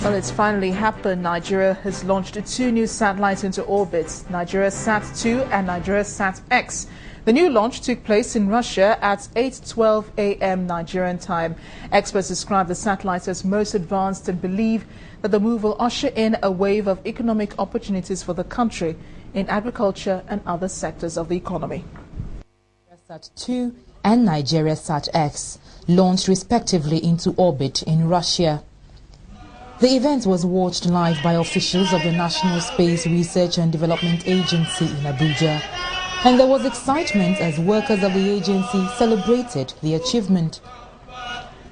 Well, it's finally happened. Nigeria has launched 2 new satellites into orbit, NigeriaSat-2 and NigeriaSat-X. The new launch took place in Russia at 8:12 a.m. Nigerian time. Experts describe the satellites as most advanced and believe that the move will usher in a wave of economic opportunities for the country in agriculture and other sectors of the economy. NigeriaSat-2 and NigeriaSat-X launched respectively into orbit in Russia. The event was watched live by officials of the National Space Research and Development Agency in Abuja, and there was excitement as workers of the agency celebrated the achievement.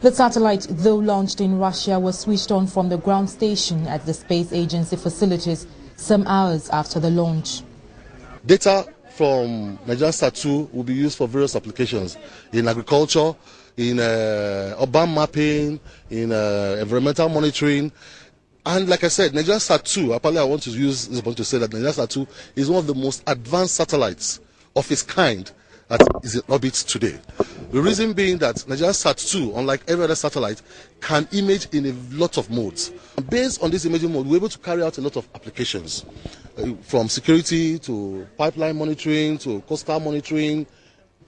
The satellite, though launched in Russia, was switched on from the ground station at the space agency facilities some hours after the launch. Data from NigeriaSat-2 will be used for various applications in agriculture, in urban mapping, in environmental monitoring. And like I said, NigeriaSat-2, apparently I want to use this point to say that NigeriaSat-2 is one of the most advanced satellites of its kind that is in orbit today. The reason being that NigeriaSat-2, unlike every other satellite, can image in a lot of modes. Based on this imaging mode, we're able to carry out a lot of applications, from security to pipeline monitoring to coastal monitoring,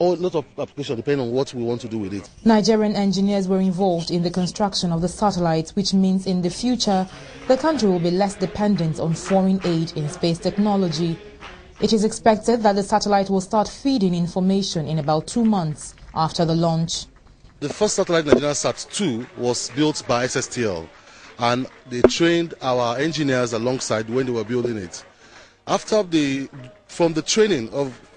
a lot of applications depending on what we want to do with it. Nigerian engineers were involved in the construction of the satellites, which means in the future the country will be less dependent on foreign aid in space technology. It is expected that the satellite will start feeding information in about 2 months after the launch. The first satellite, NigeriaSat-2, was built by SSTL, and they trained our engineers alongside when they were building it. From the training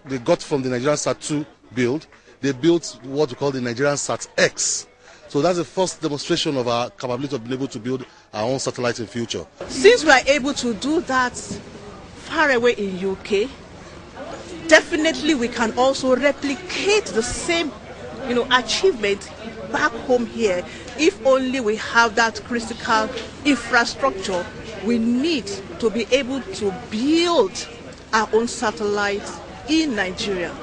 they got from the NigeriaSat-2 build, they built what we call the NigeriaSat-X. So that's the first demonstration of our capability of being able to build our own satellite in future. Since we are able to do that far away in UK, definitely we can also replicate the same achievement back home here, if only we have that critical infrastructure we need to be able to build our own satellites in Nigeria.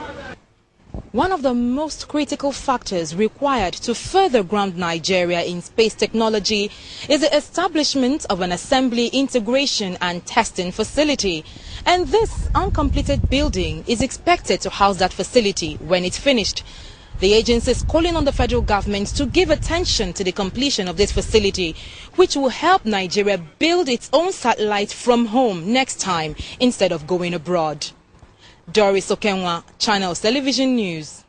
One of the most critical factors required to further ground Nigeria in space technology is the establishment of an assembly, integration and testing facility. And this uncompleted building is expected to house that facility when it's finished. The agency is calling on the federal government to give attention to the completion of this facility, which will help Nigeria build its own satellite from home next time instead of going abroad. Doris Okenwa, Channels Television News.